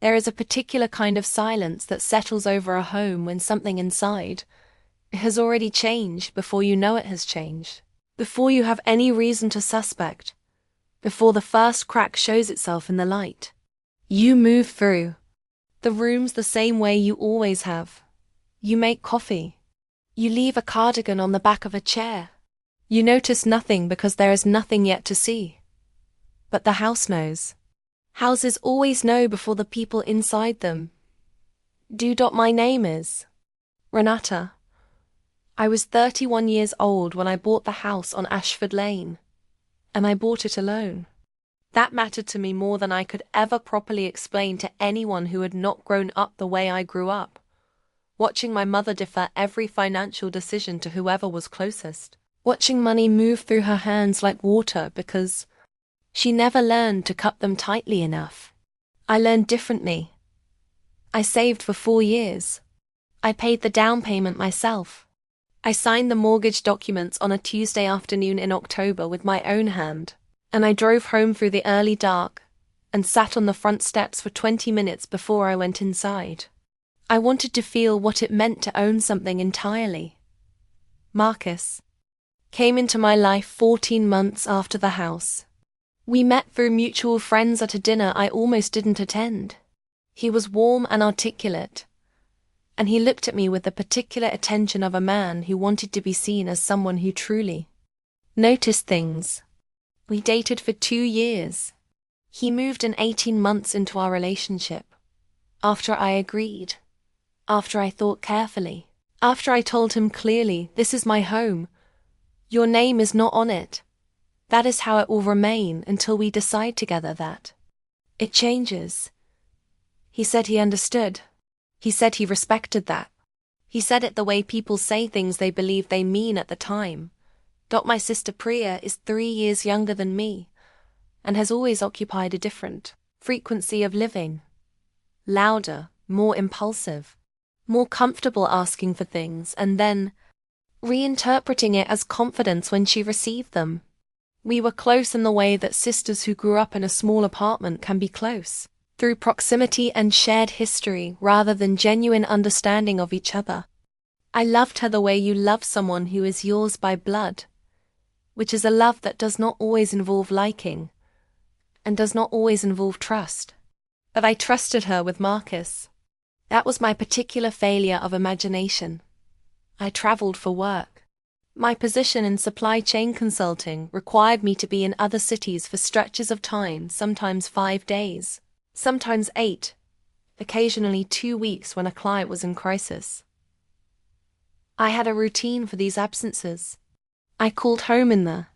There is a particular kind of silence that settles over a home when something inside has already changed before you know it has changed, before you have any reason to suspect, before the first crack shows itself in the light. You move through the rooms the same way you always have. You make coffee. You leave a cardigan on the back of a chair. You notice nothing because there is nothing yet to see. But the house knows. Houses always know before the people inside them. My name is Renata. I was 31 years old when I bought the house on Ashford Lane. And I bought it alone. That mattered to me more than I could ever properly explain to anyone who had not grown up the way I grew up, watching my mother defer every financial decision to whoever was closest, watching money move through her hands like water because she never learned to cup them tightly enough. I learned differently. I saved for 4 years. I paid the down payment myself. I signed the mortgage documents on a Tuesday afternoon in October with my own hand, and I drove home through the early dark and sat on the front steps for 20 minutes before I went inside. I wanted to feel what it meant to own something entirely. Marcus came into my life 14 months after the house. We met through mutual friends at a dinner I almost didn't attend. He was warm and articulate, and he looked at me with the particular attention of a man who wanted to be seen as someone who truly noticed things. We dated for 2 years. He moved in 18 months into our relationship. After I agreed. After I thought carefully. After I told him clearly, this is my home. Your name is not on it. That is how it will remain until we decide together that it changes. He said he understood. He said he respected that. He said it the way people say things they believe they mean at the time. My sister Priya is 3 years younger than me, and has always occupied a different frequency of living. Louder, more impulsive, more comfortable asking for things and then reinterpreting it as confidence when she received them. We were close in the way that sisters who grew up in a small apartment can be close, through proximity and shared history rather than genuine understanding of each other. I loved her the way you love someone who is yours by blood, which is a love that does not always involve liking, and does not always involve trust. But I trusted her with Marcus. That was my particular failure of imagination. I traveled for work. My position in supply chain consulting required me to be in other cities for stretches of time, sometimes 5 days, sometimes 8, occasionally 2 weeks when a client was in crisis. I had a routine for these absences. I called home in the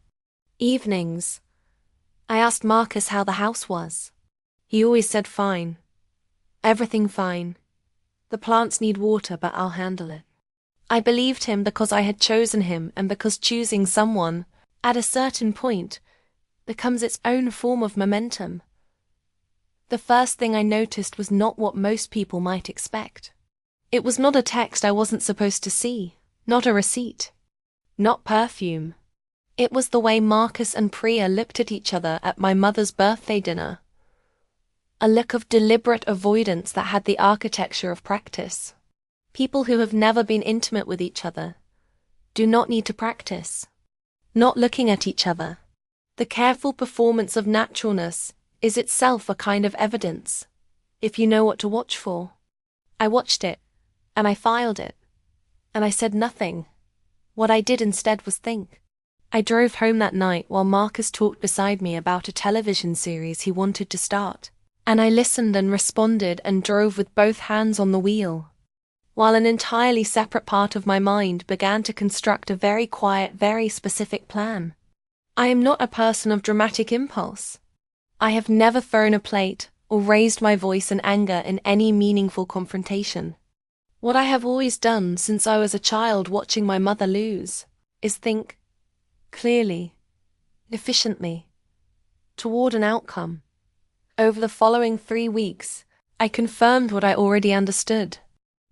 evenings. I asked Marcus how the house was. He always said fine. Everything fine. The plants need water, but I'll handle it. I believed him because I had chosen him and because choosing someone, at a certain point, becomes its own form of momentum. The first thing I noticed was not what most people might expect. It was not a text I wasn't supposed to see, not a receipt, not perfume. It was the way Marcus and Priya looked at each other at my mother's birthday dinner. A look of deliberate avoidance that had the architecture of practice. People who have never been intimate with each other do not need to practice. Not looking at each other. The careful performance of naturalness is itself a kind of evidence, if you know what to watch for. I watched it, and I filed it, and I said nothing. What I did instead was think. I drove home that night while Marcus talked beside me about a television series he wanted to start, and I listened and responded and drove with both hands on the wheel, while an entirely separate part of my mind began to construct a very quiet, very specific plan. I am not a person of dramatic impulse. I have never thrown a plate or raised my voice in anger in any meaningful confrontation. What I have always done since I was a child watching my mother lose is think clearly, efficiently, toward an outcome. Over the following 3 weeks, I confirmed what I already understood.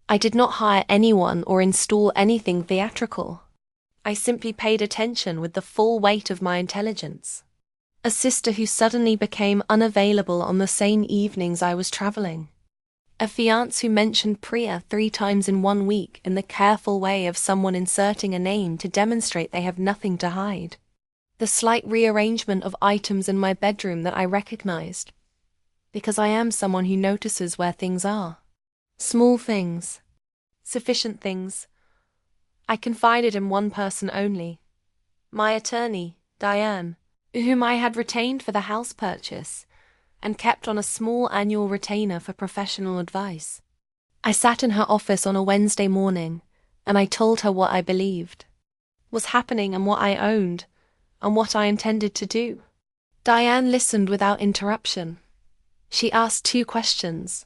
I did not hire anyone or install anything theatrical. I simply paid attention with the full weight of my intelligence. A sister who suddenly became unavailable on the same evenings I was traveling. A fiancé who mentioned Priya 3 times in 1 week in the careful way of someone inserting a name to demonstrate they have nothing to hide. The slight rearrangement of items in my bedroom that I recognized, because I am someone who notices where things are. Small things. Sufficient things. I confided in one person only. My attorney, Diane, whom I had retained for the house purchase, and kept on a small annual retainer for professional advice. I sat in her office on a Wednesday morning, and I told her what I believed was happening and what I owned, and what I intended to do. Diane listened without interruption. She asked 2 questions.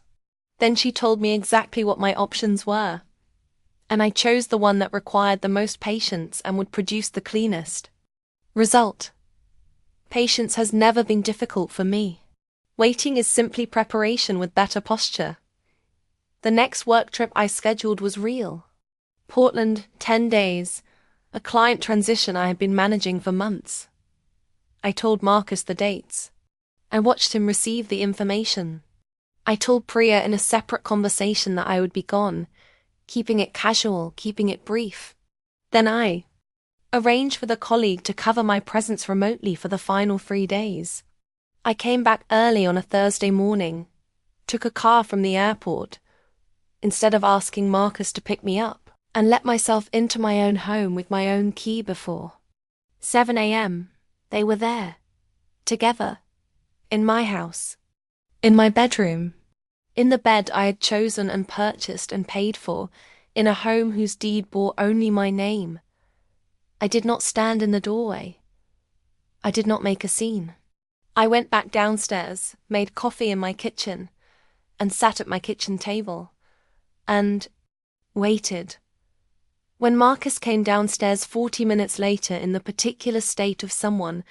Then she told me exactly what my options were, and I chose the one that required the most patience and would produce the cleanest result. Patience has never been difficult for me. Waiting is simply preparation with better posture. The next work trip I scheduled was real. Portland, 10 days, a client transition I had been managing for months. I told Marcus the dates. I watched him receive the information. I told Priya in a separate conversation that I would be gone, keeping it casual, keeping it brief. Then I arranged with a colleague to cover my presence remotely for the final 3 days. I came back early on a Thursday morning, took a car from the airport, instead of asking Marcus to pick me up, and let myself into my own home with my own key before 7 a.m. They were there, together, in my house, in my bedroom, in the bed I had chosen and purchased and paid for, in a home whose deed bore only my name. I did not stand in the doorway. I did not make a scene. I went back downstairs, made coffee in my kitchen, and sat at my kitchen table, and waited. When Marcus came downstairs 40 minutes later in the particular state of someone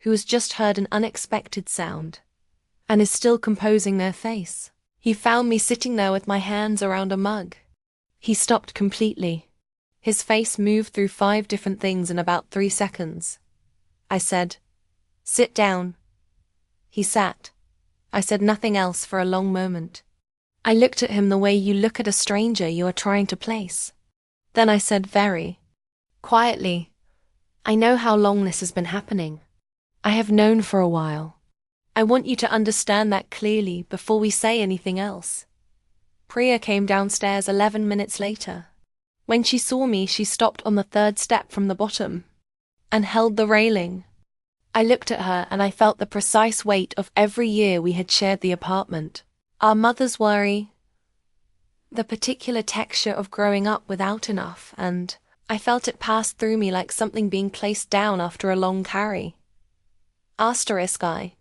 who has just heard an unexpected sound, and is still composing their face, he found me sitting there with my hands around a mug. He stopped completely. His face moved through 5 different things in about 3 seconds. I said, "Sit down." He sat. I said nothing else for a long moment. I looked at him the way you look at a stranger you are trying to place. Then I said very quietly, "I know how long this has been happening. I have known for a while. I want you to understand that clearly before we say anything else." Priya came downstairs 11 minutes later. When she saw me, she stopped on the 3rd step from the bottom and held the railing. I looked at her and I felt the precise weight of every year we had shared the apartment. Our mother's worry, the particular texture of growing up without enough, and I felt it pass through me like something being placed down after a long carry. I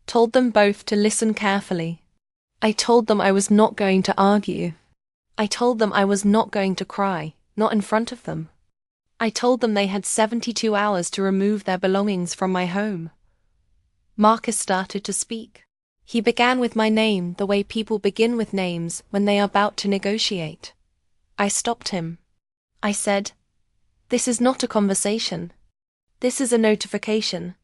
told them both to listen carefully. I told them I was not going to argue. I told them I was not going to cry, not in front of them. I told them they had 72 hours to remove their belongings from my home. Marcus started to speak. He began with my name the way people begin with names when they are about to negotiate. I stopped him. I said, "This is not a conversation. This is a notification."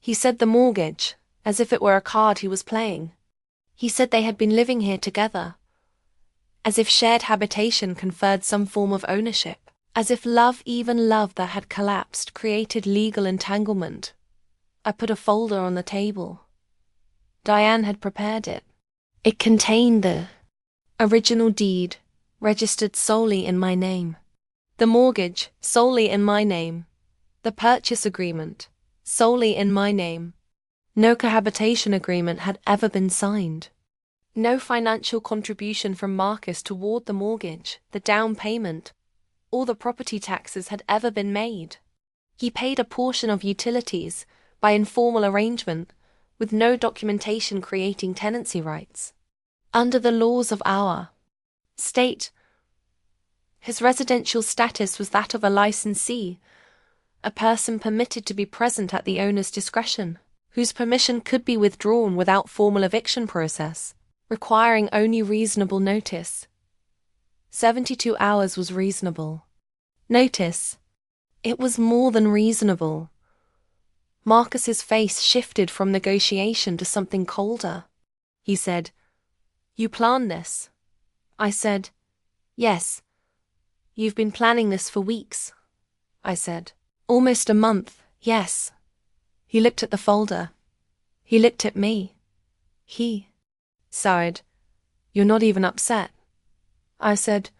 He said the mortgage, as if it were a card he was playing. He said they had been living here together, as if shared habitation conferred some form of ownership. As if love, even love that had collapsed, created legal entanglement. I put a folder on the table. Diane had prepared it. It contained the original deed, registered solely in my name. The mortgage, solely in my name. The purchase agreement, solely in my name. No cohabitation agreement had ever been signed. No financial contribution from Marcus toward the mortgage, the down payment, or the property taxes had ever been made. He paid a portion of utilities by informal arrangement, with no documentation creating tenancy rights. Under the laws of our state, his residential status was that of a licensee, a person permitted to be present at the owner's discretion, whose permission could be withdrawn without formal eviction process, requiring only reasonable notice. 72 hours was reasonable. Notice. It was more than reasonable. Marcus's face shifted from negotiation to something colder. He said, You planned this? I said. Yes. You've been planning this for weeks, I said. Almost a month, yes. He looked at the folder. He looked at me. He sighed. You're not even upset. I said,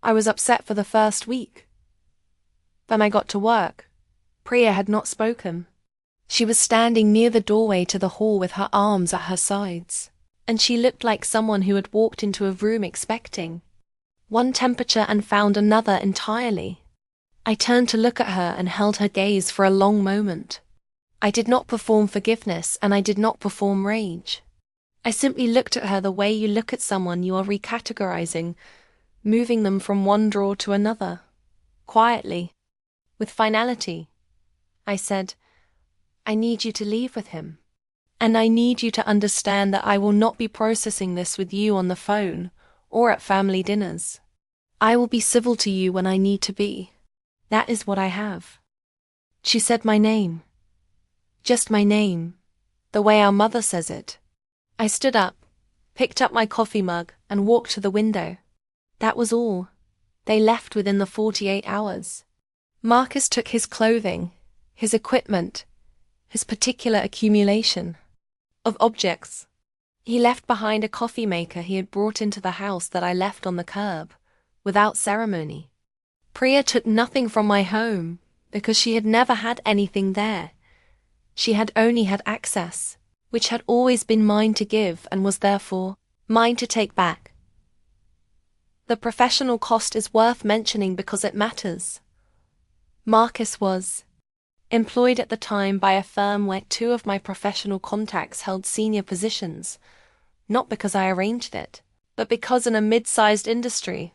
I was upset for the first week. Then I got to work. Priya had not spoken. She was standing near the doorway to the hall with her arms at her sides, and she looked like someone who had walked into a room expecting one temperature and found another entirely. I turned to look at her and held her gaze for a long moment. I did not perform forgiveness and I did not perform rage. I simply looked at her the way you look at someone you are recategorizing, moving them from one drawer to another, quietly, with finality. I said, I need you to leave with him. And I need you to understand that I will not be processing this with you on the phone or at family dinners. I will be civil to you when I need to be. That is what I have. She said my name. Just my name, the way our mother says it. I stood up, picked up my coffee mug, and walked to the window. That was all. They left within the 48 hours. Marcus took his clothing, his equipment, his particular accumulation of objects. He left behind a coffee maker he had brought into the house that I left on the curb, without ceremony. Priya took nothing from my home, because she had never had anything there. She had only had access, which had always been mine to give and was therefore mine to take back. The professional cost is worth mentioning because it matters. Marcus was employed at the time by a firm where 2 of my professional contacts held senior positions, not because I arranged it, but because in a mid-sized industry,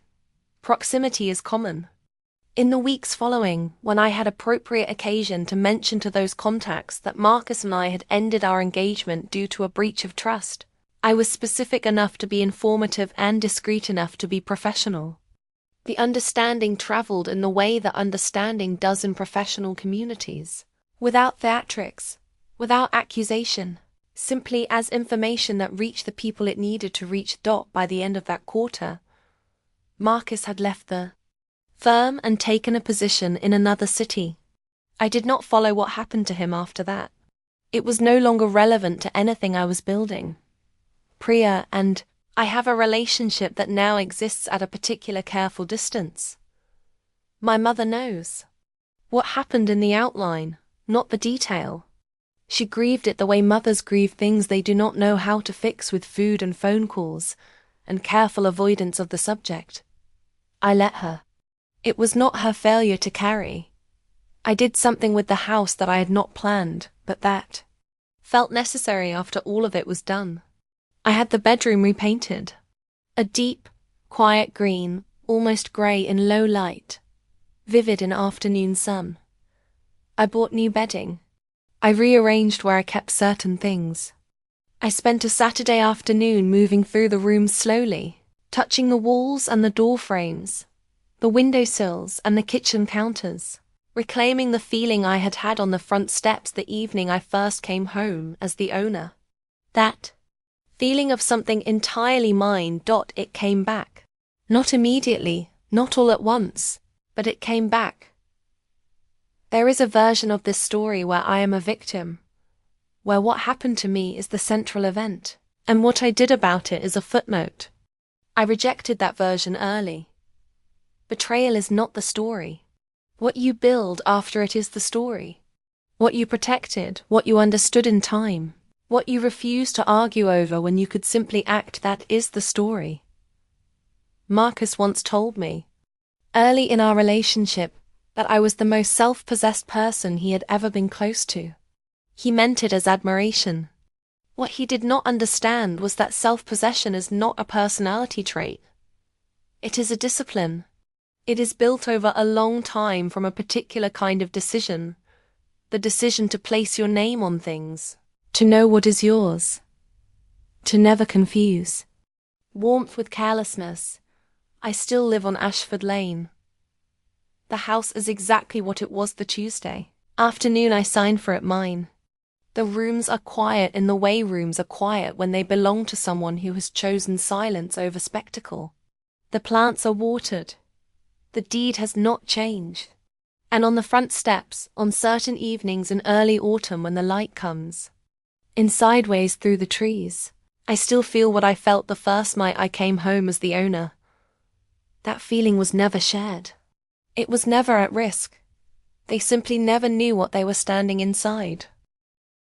proximity is common. In the weeks following, when I had appropriate occasion to mention to those contacts that Marcus and I had ended our engagement due to a breach of trust, I was specific enough to be informative and discreet enough to be professional. The understanding traveled in the way that understanding does in professional communities, without theatrics, without accusation, simply as information that reached the people it needed to reach. By the end of that quarter, Marcus had left the firm and taken a position in another city. I did not follow what happened to him after that. It was no longer relevant to anything I was building. Priya and I have a relationship that now exists at a particular careful distance. My mother knows what happened in the outline, not the detail. She grieved it the way mothers grieve things they do not know how to fix with food and phone calls, and careful avoidance of the subject. I let her. It was not her failure to carry. I did something with the house that I had not planned, but that felt necessary after all of it was done. I had the bedroom repainted. A deep, quiet green, almost grey in low light, vivid in afternoon sun. I bought new bedding. I rearranged where I kept certain things. I spent a Saturday afternoon moving through the rooms slowly, touching the walls and the door frames, the windowsills and the kitchen counters, reclaiming the feeling I had had on the front steps the evening I first came home as the owner. That feeling of something entirely mine. It came back. Not immediately, not all at once, but it came back. There is a version of this story where I am a victim, where what happened to me is the central event, and what I did about it is a footnote. I rejected that version early. Betrayal is not the story. What you build after it is the story. What you protected, what you understood in time, what you refuse to argue over when you could simply act, that is the story. Marcus once told me, early in our relationship, that I was the most self-possessed person he had ever been close to. He meant it as admiration. What he did not understand was that self-possession is not a personality trait. It is a discipline. It is built over a long time from a particular kind of decision, the decision to place your name on things, to know what is yours, to never confuse. Warmth with carelessness. I still live on Ashford Lane. The house is exactly what it was the Tuesday afternoon I signed for it mine. The rooms are quiet in the way rooms are quiet when they belong to someone who has chosen silence over spectacle. The plants are watered. The deed has not changed. And on the front steps, on certain evenings in early autumn when the light comes, in sideways through the trees, I still feel what I felt the first night I came home as the owner. That feeling was never shared. It was never at risk. They simply never knew what they were standing inside.